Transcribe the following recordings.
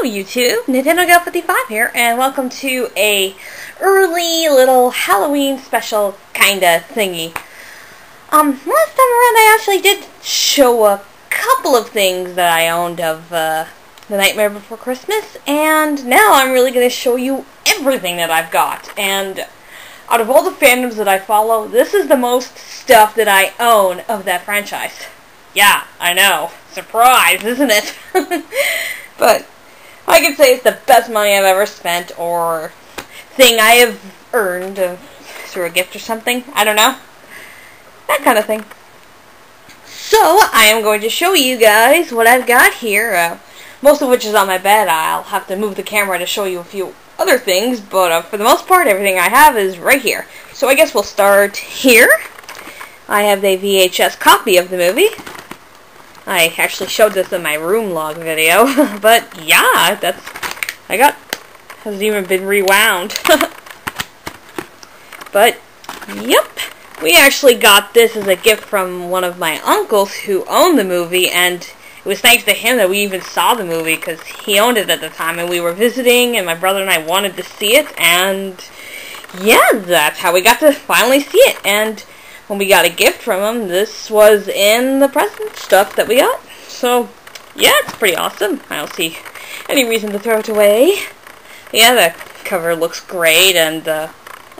Hello YouTube, Nintendo Gal 55 here, and welcome to a early little Halloween special kinda thingy. Last time around I actually did show a couple of things that I owned of The Nightmare Before Christmas, and now I'm really going to show you everything that I've got. And out of all the fandoms that I follow, this is the most stuff that I own of that franchise. Yeah, I know. Surprise, isn't it? But I can say it's the best money I've ever spent, or thing I have earned through a gift or something. I don't know. That kind of thing. So, I am going to show you guys what I've got here. Most of which is on my bed. I'll have to move the camera to show you a few other things, but for the most part, everything I have is right here. So I guess we'll start here. I have a VHS copy of the movie. I actually showed this in my room log video, but yeah, hasn't even been rewound. But, yep, we actually got this as a gift from one of my uncles who owned the movie, and it was thanks to him that we even saw the movie, because he owned it at the time, and we were visiting, and my brother and I wanted to see it, and yeah, that's how we got to finally see it. And when we got a gift from him, this was in the present stuff that we got. So, yeah, it's pretty awesome. I don't see any reason to throw it away. Yeah, the cover looks great, and I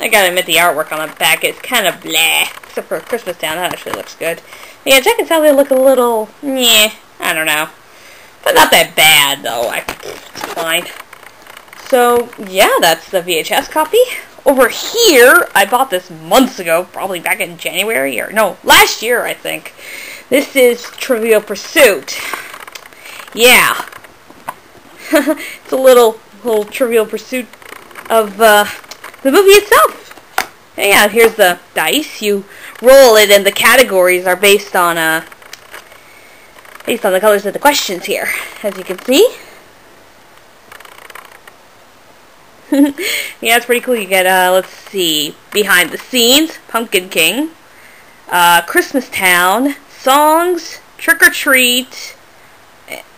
gotta admit the artwork on the back is kind of bleh. Except for Christmas Town, that actually looks good. Yeah, Jack and Sally look a little, meh, I don't know. But not that bad, though. It's fine. So, yeah, that's the VHS copy. Over here, I bought this months ago, probably back in January, or no, last year, I think. This is Trivial Pursuit. Yeah. It's a little Trivial Pursuit of the movie itself. And yeah, here's the dice. You roll it, and the categories are based on the colors of the questions here, as you can see. Yeah, it's pretty cool. You get, let's see, Behind the Scenes, Pumpkin King, Christmas Town, Songs, Trick or Treat,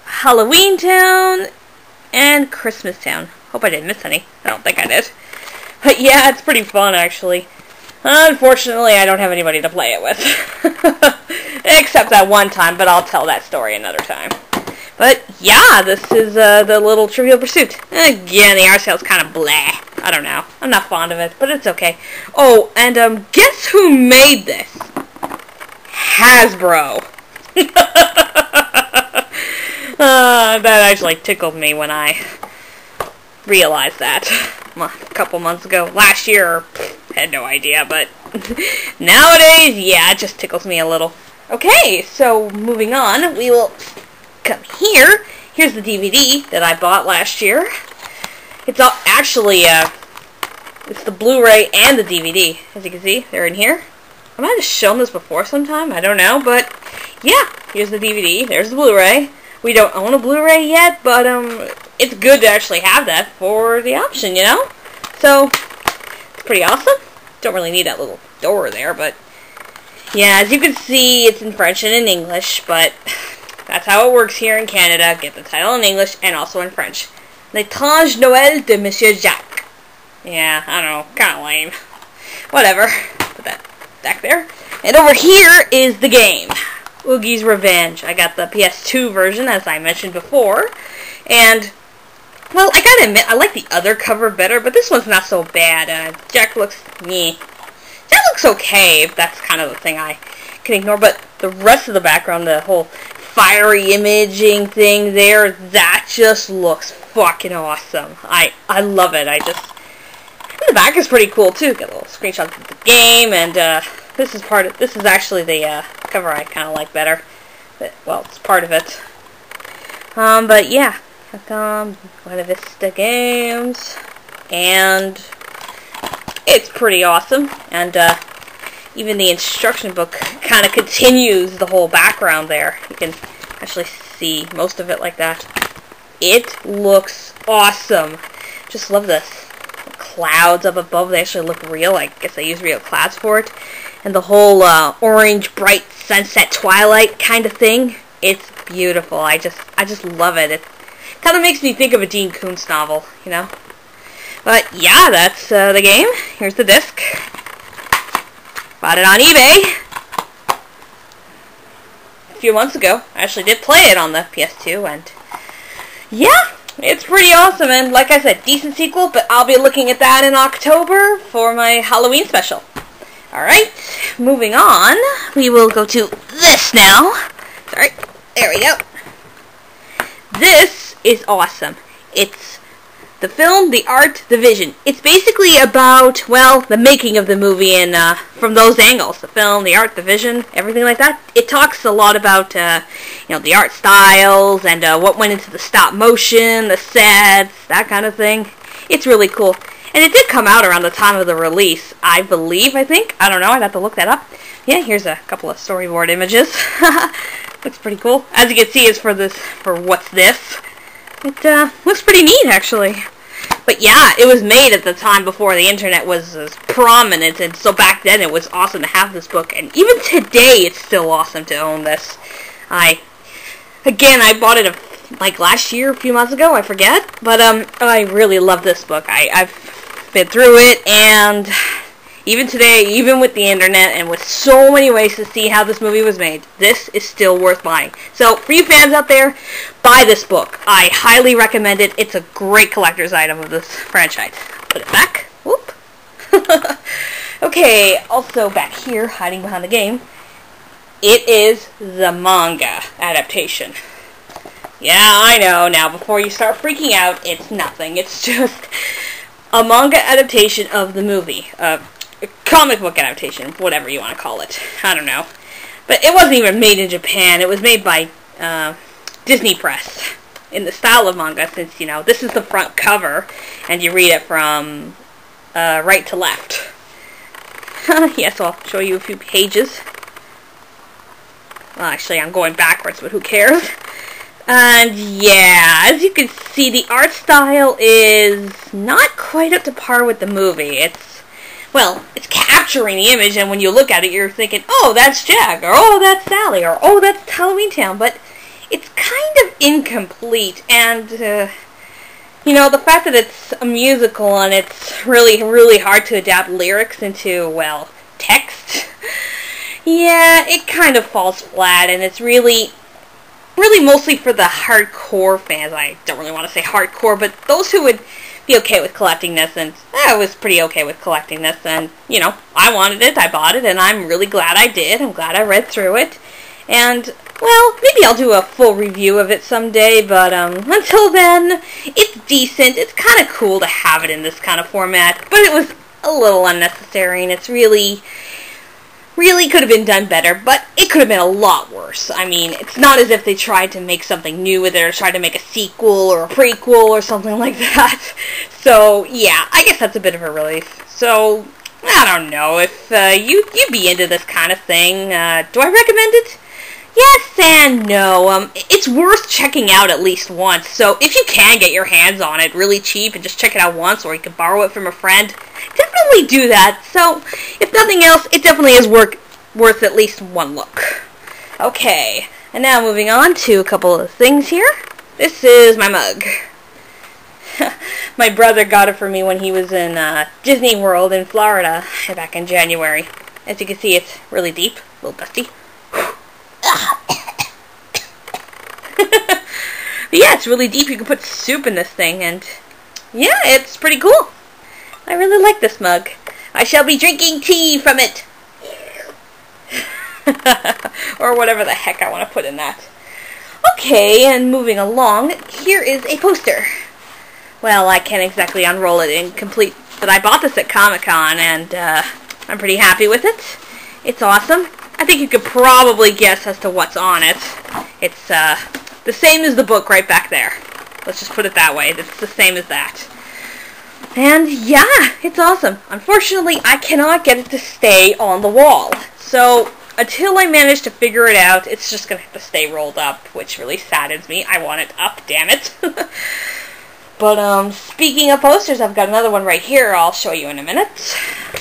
Halloween Town, and Christmas Town. Hope I didn't miss any. I don't think I did. But yeah, it's pretty fun, actually. Unfortunately, I don't have anybody to play it with. Except that one time, but I'll tell that story another time. But yeah, this is the little Trivial Pursuit. Again, the art style's kind of blah. I don't know. I'm not fond of it, but it's okay. Oh, and guess who made this? Hasbro. That actually tickled me when I realized that a couple months ago. Last year, had no idea, but nowadays, yeah, it just tickles me a little. Okay, so moving on, we will come here. Here's the DVD that I bought last year. It's all actually it's the Blu-ray and the DVD. As you can see, they're in here. I might have shown this before sometime, I don't know, but yeah, here's the DVD, there's the Blu-ray. We don't own a Blu-ray yet, but it's good to actually have that for the option, you know? So, it's pretty awesome. Don't really need that little door there, but yeah, as you can see, it's in French and in English, but that's how it works here in Canada. Get the title in English and also in French. L'étrange Noël de Monsieur Jacques. Yeah, I don't know, kind of lame. Whatever. Put that back there. And over here is the game, Oogie's Revenge. I got the PS2 version, as I mentioned before. And, well, I gotta admit, I like the other cover better, but this one's not so bad. Jack looks, meh. Jack looks okay, if that's kind of the thing I can ignore, but the rest of the background, the whole fiery imaging thing there, that just looks fucking awesome. I love it. And the back is pretty cool too. Got a little screenshot of the game, and this is actually the cover I kind of like better. But, well, it's part of it. But yeah, Buena Vista Games, and it's pretty awesome. And even the instruction book kind of continues the whole background there. You can actually see most of it like that. It looks awesome. Just love the clouds up above. They actually look real. I guess they use real clouds for it. And the whole orange, bright sunset twilight kind of thing. It's beautiful. I just love it. It Kind of makes me think of a Dean Koontz novel, you know? But yeah, that's the game. Here's the disc. Bought it on eBay a few months ago. I actually did play it on the PS2, and yeah, it's pretty awesome. And like I said, decent sequel, but I'll be looking at that in October for my Halloween special. Alright, moving on. We will go to this now. Sorry, there we go. This is awesome. It's the film, the art, the vision. It's basically about, well, the making of the movie and from those angles. The film, the art, the vision, everything like that. It talks a lot about, you know, the art styles and what went into the stop motion, the sets, that kind of thing. It's really cool. And it did come out around the time of the release, I think. I don't know, I'd have to look that up. Yeah, here's a couple of storyboard images. Looks pretty cool. As you can see, it's for What's This. It looks pretty neat, actually. But yeah, it was made at the time before the internet was as prominent, and so back then it was awesome to have this book, and even today it's still awesome to own this. I bought it like last year, a few months ago, I forget, but I really love this book. I've been through it, and even today, even with the internet and with so many ways to see how this movie was made, this is still worth buying. So, for you fans out there, buy this book. I highly recommend it. It's a great collector's item of this franchise. Put it back. Whoop. Okay, also back here, hiding behind the game, it is the manga adaptation. Yeah, I know. Now, before you start freaking out, it's nothing. It's just a manga adaptation of the movie. Comic book adaptation, whatever you want to call it. I don't know. But it wasn't even made in Japan. It was made by Disney Press in the style of manga, since, you know, this is the front cover, and you read it from right to left. Yes, I'll show you a few pages. Well, actually, I'm going backwards, but who cares? And yeah, as you can see, the art style is not quite up to par with the movie. It's capturing the image, and when you look at it, you're thinking, oh, that's Jack, or oh, that's Sally, or oh, that's Halloween Town, but it's kind of incomplete, and, you know, the fact that it's a musical, and it's really, really hard to adapt lyrics into, well, text, yeah, it kind of falls flat, and it's really mostly for the hardcore fans. I don't really want to say hardcore, but those who would be okay with collecting this, and I was pretty okay with collecting this, and, you know, I wanted it, I bought it, and I'm really glad I did. I'm glad I read through it, and, well, maybe I'll do a full review of it someday, but, until then, it's decent. It's kind of cool to have it in this kind of format, but it was a little unnecessary, and it's really could have been done better, but it could have been a lot worse. I mean, it's not as if they tried to make something new with it, or tried to make a sequel or a prequel or something like that. So, yeah, I guess that's a bit of a relief. So, I don't know, if you'd be into this kind of thing, do I recommend it? Yes and no. It's worth checking out at least once, so if you can get your hands on it really cheap and just check it out once, or you can borrow it from a friend, definitely do that. So, if nothing else, it definitely is worth at least one look. Okay, and now moving on to a couple of things here. This is my mug. My brother got it for me when he was in Disney World in Florida back in January. As you can see, it's really deep, a little dusty. But yeah, it's really deep. You can put soup in this thing, and yeah, it's pretty cool. I really like this mug. I shall be drinking tea from it. Or whatever the heck I want to put in that. Okay, and moving along, here is a poster. Well, I can't exactly unroll it incomplete, but I bought this at Comic-Con, and I'm pretty happy with it. It's awesome. I think you could probably guess as to what's on it. It's the same as the book right back there. Let's just put it that way. It's the same as that. And yeah, it's awesome. Unfortunately, I cannot get it to stay on the wall. So, until I manage to figure it out, it's just going to have to stay rolled up, which really saddens me. I want it up, damn it. But, speaking of posters, I've got another one right here I'll show you in a minute.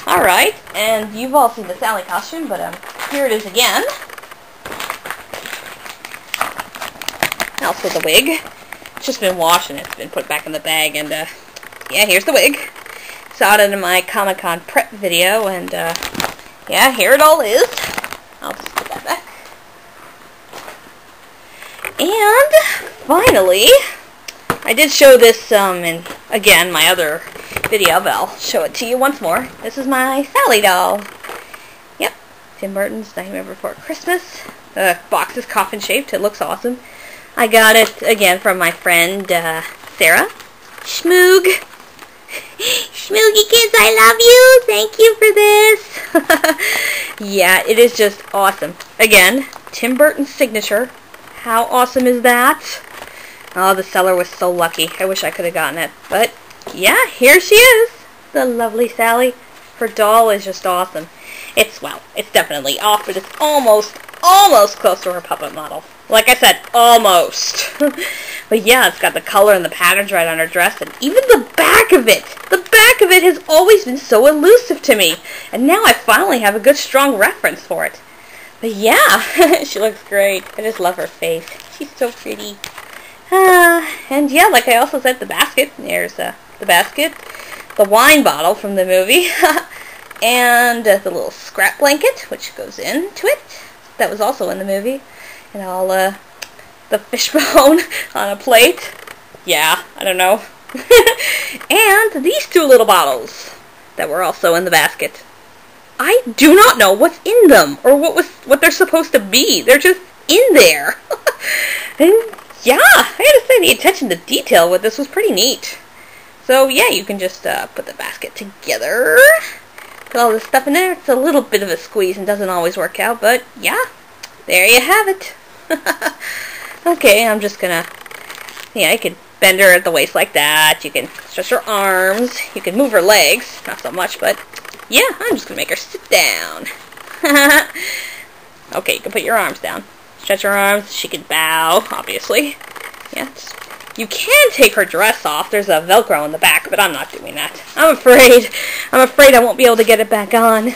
Alright, and you've all seen the Sally costume, but, here it is again. Also the wig. It's just been washed and it's been put back in the bag, and yeah, here's the wig. Saw it in my Comic-Con prep video, and yeah, here it all is. I'll just put that back. And finally, I did show this in, again, my other video, but I'll show it to you once more. This is my Sally doll. Yep, Tim Burton's Nightmare Before Christmas. The box is coffin-shaped. It looks awesome. I got it, again, from my friend, Sarah. Schmoog. Schmoogie kids, I love you. Thank you for this. Yeah, it is just awesome. Again, Tim Burton's signature. How awesome is that? Oh, the seller was so lucky. I wish I could have gotten it. But, yeah, here she is. The lovely Sally. Her doll is just awesome. It's, well, it's definitely off, but it's almost close to her puppet model. Like I said, almost. But yeah, it's got the color and the patterns right on her dress, and even the back of it. The back of it has always been so elusive to me. And now I finally have a good, strong reference for it. But yeah, she looks great. I just love her face. She's so pretty. And yeah, like I also said, the basket. There's the basket. The wine bottle from the movie. And the little scrap blanket, which goes into it. That was also in the movie. And all the fishbone on a plate. Yeah, I don't know. And these two little bottles that were also in the basket. I do not know what's in them or what they're supposed to be. They're just in there. And yeah, I gotta say the attention to detail with this was pretty neat. So yeah, you can just put the basket together. Put all this stuff in there. It's a little bit of a squeeze and doesn't always work out, but yeah, there you have it. Okay, I'm just gonna, yeah, you can bend her at the waist like that. You can stretch her arms. You can move her legs. Not so much, but yeah, I'm just gonna make her sit down. Okay, you can put your arms down. Stretch her arms. She can bow, obviously. Yeah, you can take her dress off. There's a Velcro in the back, but I'm not doing that. I'm afraid I won't be able to get it back on.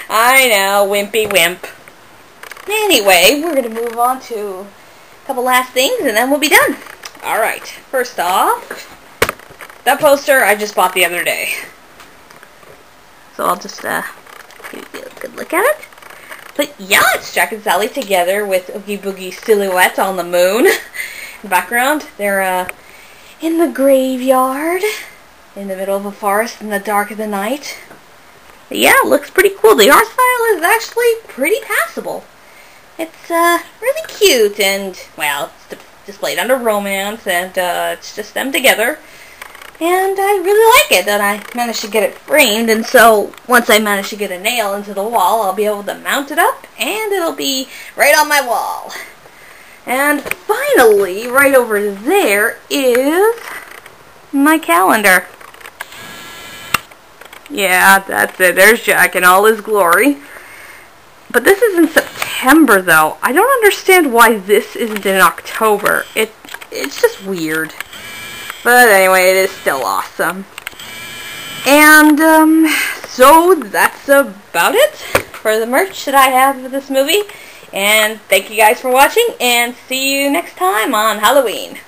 I know, wimpy wimp. Anyway, we're going to move on to a couple last things, and then we'll be done. Alright, first off, that poster I just bought the other day. So I'll just give you a good look at it. But yeah, it's Jack and Sally together with Oogie Boogie's silhouette on the moon. In the background, they're in the graveyard, in the middle of a forest in the dark of the night. But yeah, it looks pretty cool. The art style is actually pretty passable. It's really cute, and, well, it's displayed under romance, and it's just them together. And I really like it that I managed to get it framed, and so once I manage to get a nail into the wall, I'll be able to mount it up, and it'll be right on my wall. And finally, right over there is my calendar. Yeah, that's it. There's Jack in all his glory. But this is in September, though. I don't understand why this isn't in October. It's just weird. But anyway, it is still awesome. And, so that's about it for the merch that I have for this movie. And thank you guys for watching, and see you next time on Halloween.